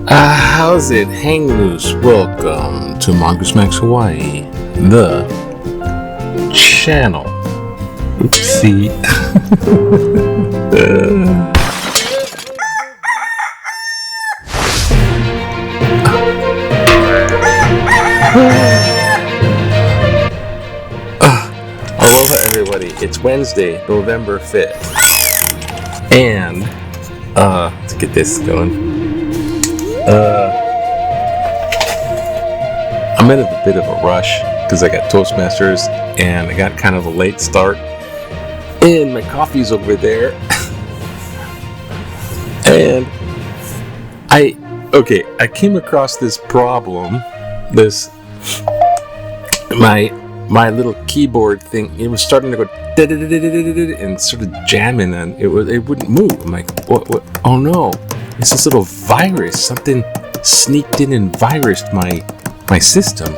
How's it? Hang loose. Welcome to Mongoose Max Hawaii, the channel. Oopsie. Aloha, everybody. It's Wednesday, November 5th. And, let's get this going. I'm in a bit of a rush because I got Toastmasters and I got kind of a late start. And my coffee's over there. And I came across this problem. My little keyboard thing, it was starting to go and sort of jamming, and it wouldn't move. I'm like, what? Oh no, it's this little virus. Something sneaked in and virused my system,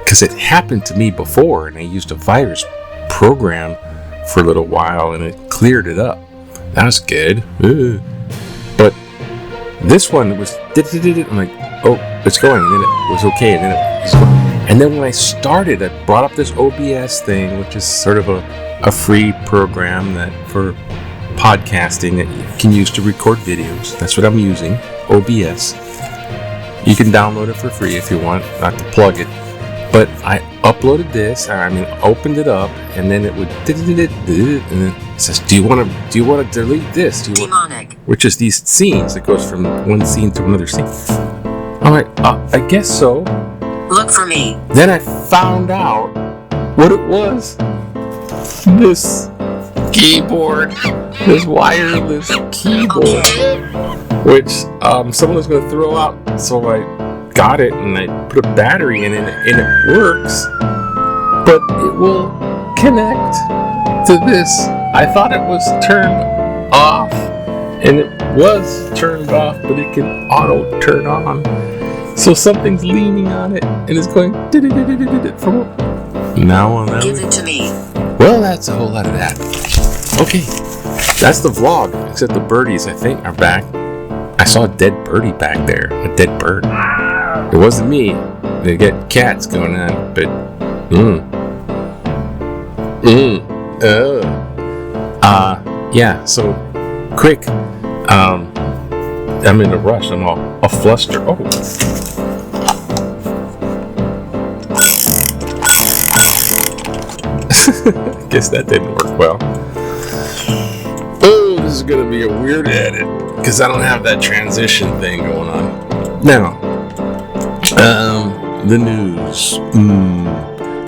because it happened to me before, and I used a virus program for a little while, and it cleared it up. That was good. But this one was, I'm like, oh, it's going, and then it was okay, and then it was going. And then when I started, I brought up this OBS thing, which is sort of a free program that for podcasting that you can use to record videos. That's what I'm using, OBS. You can download it for free if you want, not to plug it. But I uploaded this, opened it up, and then it would, and then it says, do you want to delete this? Demonic. Which is these scenes. It goes from one scene to another scene. I'm like, I guess so. Look for me. Then I found out what it was. This keyboard, this wireless keyboard, which someone was going to throw out. So I got it and I put a battery in it, and it works, but it will connect to this. I thought it was turned off, and it was turned off, but it can auto turn on. So something's leaning on it, and it's going from now on. Give it to me. Well, that's a whole lot of that. Okay, that's the vlog, except the birdies, I think, are back. I saw a dead birdie back there, a dead bird. It wasn't me. They get cats going on, but yeah. So quick. I'm in a rush. I'm all flustered. Oh. Guess that didn't work well. Oh, this is gonna be a weird edit because I don't have that transition thing going on. Now, the news.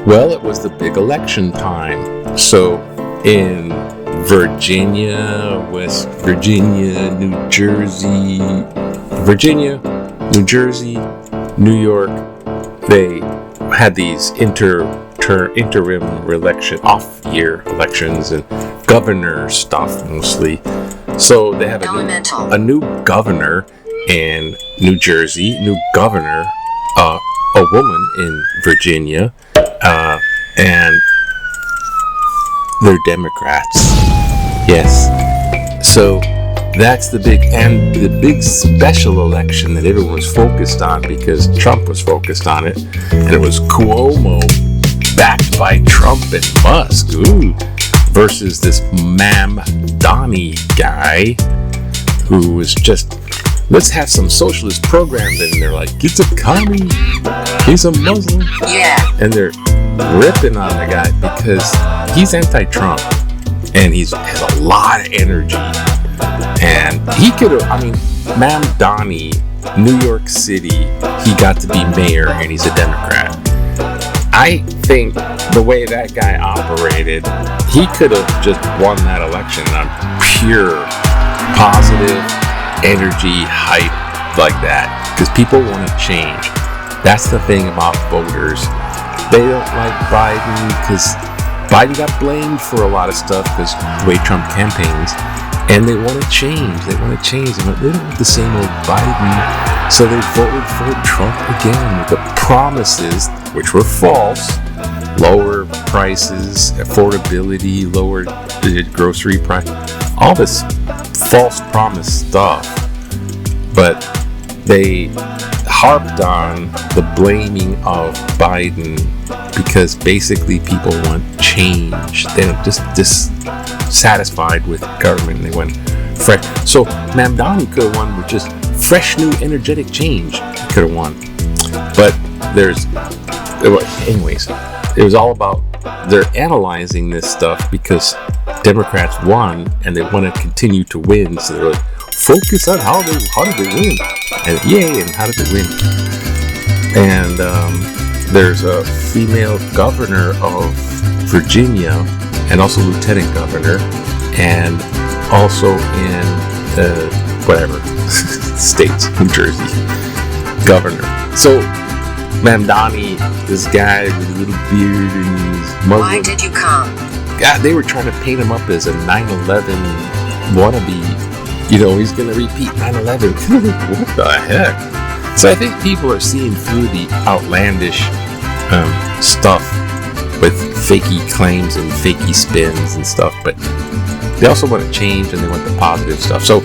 Well, it was the big election time. So in Virginia, West Virginia, New Jersey, New York, they had these interim off-year elections and governor stuff mostly. So they have a new governor in New Jersey, new governor, a woman in Virginia, and they're Democrats. Yes. So that's the big special election that everyone was focused on because Trump was focused on it, and it was Cuomo backed by Trump and Musk, versus this Mamdani guy who was just, let's have some socialist programs, and they're like, it's a commie, he's a Muslim, and they're ripping on the guy because he's anti-Trump and he has a lot of energy, and he could have, Mamdani, New York City, he got to be mayor and he's a Democrat. I think the way that guy operated, he could have just won that election on pure positive energy, hype, like that because people want to change. That's the thing about voters. They don't like Biden because Biden got blamed for a lot of stuff because the way Trump campaigns, and they want to change. They don't want the same old Biden, so they voted for Trump again with the promises, which were false. Lower prices, affordability, lower grocery price, all this false promise stuff. But they harped on the blaming of Biden because basically people want change. They're just dissatisfied with government. They want fresh. So Mamdani could have won with just fresh, new, energetic change. He could have won. But anyways, it was all about, they're analyzing this stuff because Democrats won and they want to continue to win. So they're like, focus on how did they win? And how did they win? And there's a female governor of Virginia and also lieutenant governor, and also in states, New Jersey, governor. So Mamdani, this guy with a little beard and his Muslim. Why did you come? God, they were trying to paint him up as a 9/11 wannabe. He's going to repeat 9/11. What the heck? So I think people are seeing through the outlandish stuff with fakey claims and fakey spins and stuff, but they also want to change and they want the positive stuff. So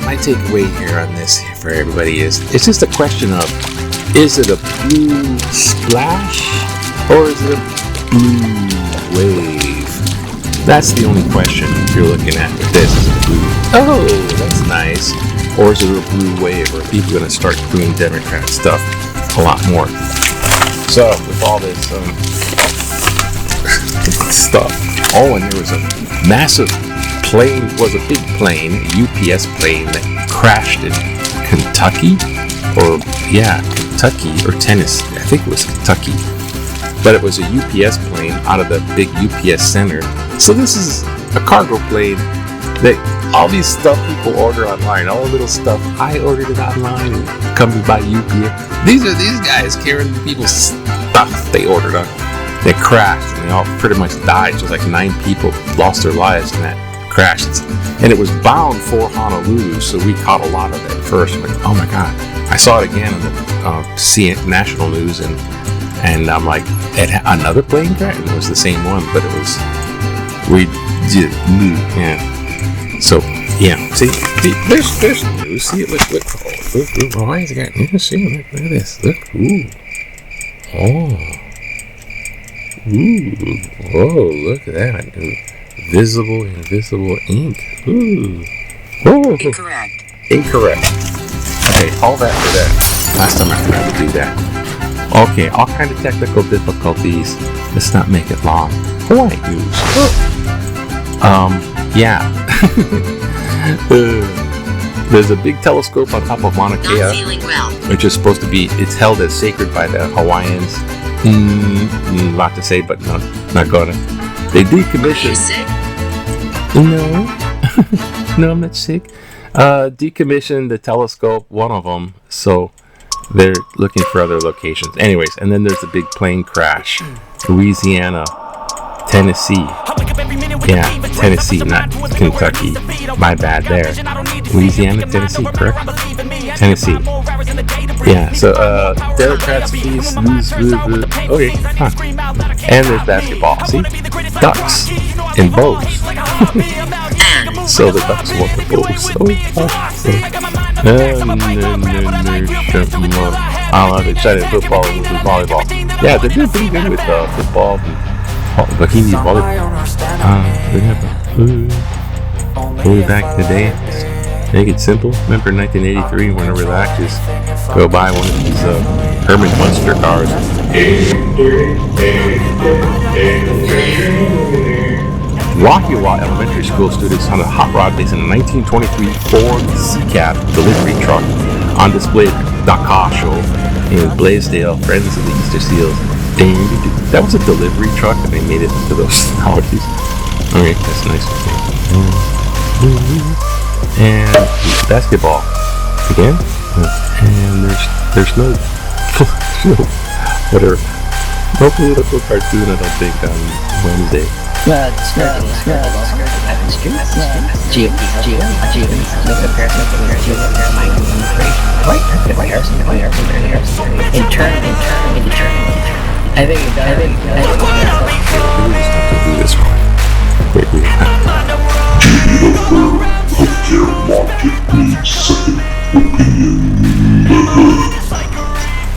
my takeaway here on this for everybody is, it's just a question of, is it a blue splash or is it a blue wave? That's the only question you're looking at with this. Is it blue? Oh, that's nice. Or is it a blue wave? Or are people going to start doing Democrat stuff a lot more? So with all this stuff, and there was a massive plane, a big plane, a UPS plane that crashed in Kentucky or Tennessee. I think it was Kentucky. But it was a UPS plane out of the big UPS center. So this is a cargo plane that all these stuff people order online, all the little stuff. I ordered it online and comes by UPS. These are these guys carrying people's stuff they ordered on. They crashed and they all pretty much died. Just like 9 people lost their lives in that crash. And it was bound for Honolulu, so we caught a lot of it first. I'm like, oh my God. I saw it again on the national news, and I'm like, another plane crash? And it was the same one, but it was, So, see, there's news. See it, look. Oh, why is it got, see, look at this. Look, look at that. Visible, invisible ink. Incorrect. Okay, all that for that. Last time I tried to do that. Okay, all kind of technical difficulties. Let's not make it long. Hawaii news. There's a big telescope on top of Mauna Kea, Not feeling well. which is supposed to be, it's held as sacred by the Hawaiians. Lot to say, but not gonna. They decommissioned. Are you sick? No. No, I'm not sick. Decommissioned the telescope, one of them, so they're looking for other locations. Anyways, and then there's the big plane crash. Louisiana, Tennessee. Yeah, Tennessee, not Kentucky. My bad there. Louisiana, Tennessee, correct? Tennessee. Yeah, so Democrats please lose. Okay, huh. And there's basketball. See? Ducks and bows. So the Ducks want the bows. They're excited football and volleyball. Yeah, they're doing pretty good with football and bikini volleyball. Going back to the day, make it simple. Remember 1983, whenever that, just go buy one of these Herman Munster cars. Wahiawa Elementary School students on a hot rod based on a 1923 Ford Sea-Cat delivery truck on display at the Dakar show in Blaisdell, Friends of the Easter Seals. That was a delivery truck and they made it into those nowadays. Okay, that's nice. And basketball again. And there's no whatever. No political cartoon, I don't think, on Wednesday. I think We're just not gonna do this one.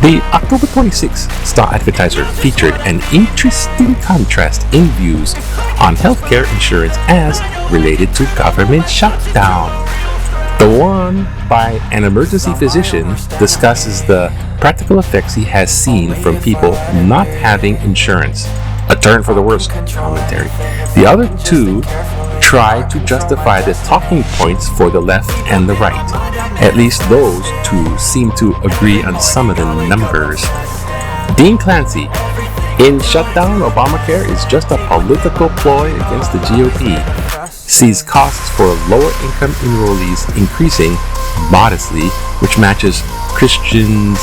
The October 26th Star Advertiser featured an interesting contrast in views on healthcare insurance as related to government shutdown. The one by an emergency physician discusses the practical effects he has seen from people not having insurance. A turn for the worse commentary. The other two try to justify the talking points for the left and the right. At least those two seem to agree on some of the numbers. Dean Clancy, in shutdown, Obamacare is just a political ploy against the GOP. Sees costs for lower income enrollees increasing modestly, which matches Christian's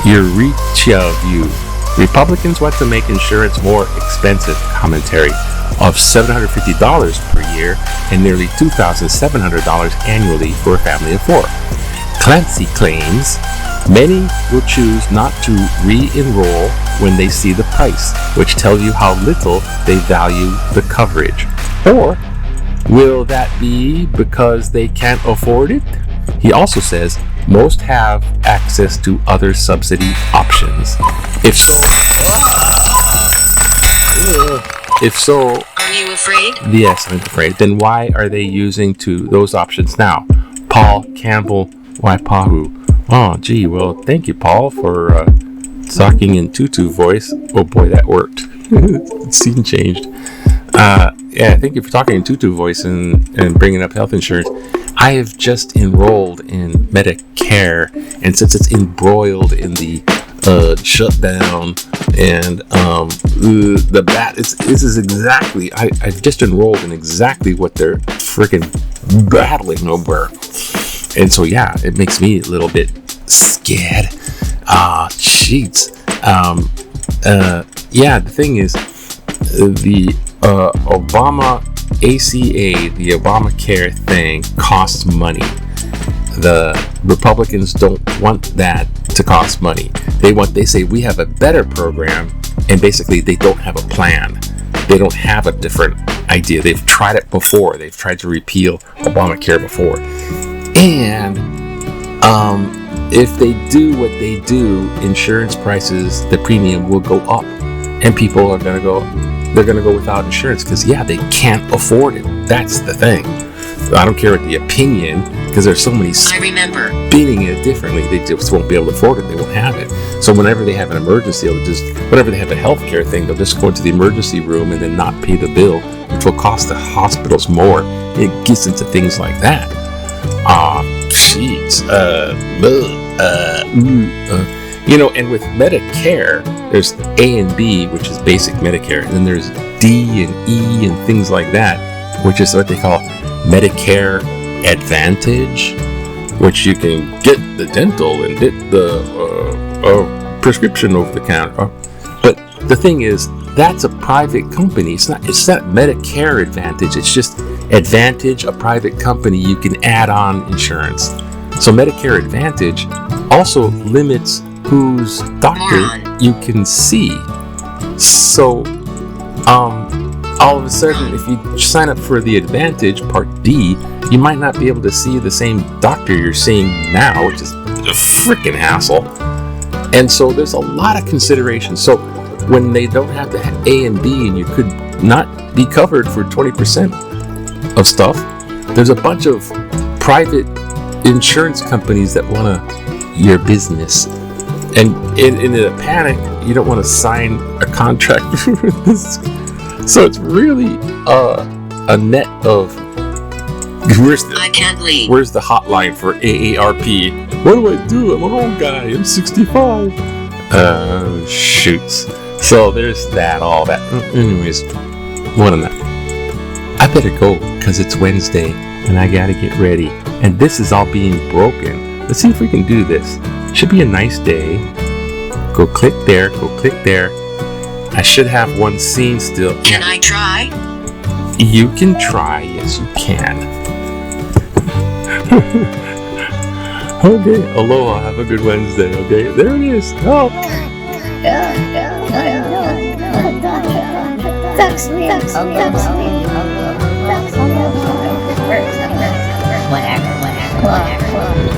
Eureka view. Republicans want to make insurance more expensive. Commentary of $750 per year and nearly $2,700 annually for a family of four. Clancy claims many will choose not to re-enroll when they see the price, which tells you how little they value the coverage. Or will that be because they can't afford it? He also says most have access to other subsidy options. If so, Are you afraid? yes, I'm afraid. Then why are they using those options now? Paul Campbell Waipahu. Oh, gee, well, thank you, Paul, for talking in tutu voice. Oh boy, that worked. The scene changed. Yeah, thank you for talking in tutu voice and bringing up health insurance. I have just enrolled in Medicare, and since it's embroiled in the shutdown and the bat, this is exactly, I've just enrolled in exactly what they're freaking battling over. And so, yeah, it makes me a little bit scared. Jeez. Yeah, the thing is, the Obama ACA, the Obamacare thing, costs money. The Republicans don't want that to cost money. They say we have a better program, and basically they don't have a plan. They don't have a different idea. They've tried it before. They've tried to repeal Obamacare before. And if they do what they do, insurance prices, the premium will go up, and people are gonna go without insurance because, yeah, they can't afford it. That's the thing. I don't care what the opinion, because there's so many spinning it differently. They just won't be able to afford it. They won't have it. So whenever they have an emergency, whenever they have a healthcare thing, they'll just go into the emergency room and then not pay the bill, which will cost the hospitals more. It gets into things like that. Jeez. And with Medicare, there's A and B, which is basic Medicare, and then there's D and E and things like that, which is what they call Medicare Advantage, which you can get the dental and get the prescription over the counter. But the thing is, that's a private company. It's not Medicare Advantage. It's just Advantage, a private company. You can add on insurance. So Medicare Advantage also limits whose doctor you can see. So all of a sudden, if you sign up for the Advantage Part D, you might not be able to see the same doctor you're seeing now, which is a freaking hassle. And so there's a lot of consideration. So when they don't have the A and B, and you could not be covered for 20% of stuff, there's a bunch of private insurance companies that want your business. And in a panic, you don't want to sign a contract for this. So it's really a net of I can't leave. Where's the hotline for AARP? What do I do? I'm an old guy. I'm 65. Shoots. So there's that, all that. Anyways, more than that. I better go because it's Wednesday and I gotta get ready. And this is all being broken. Let's see if we can do this. Should be a nice day. Go click there, go click there. I should have one scene still. Can I try? You can try, yes you can. Okay, aloha, have a good Wednesday, okay? There it is. Oh. Whatever.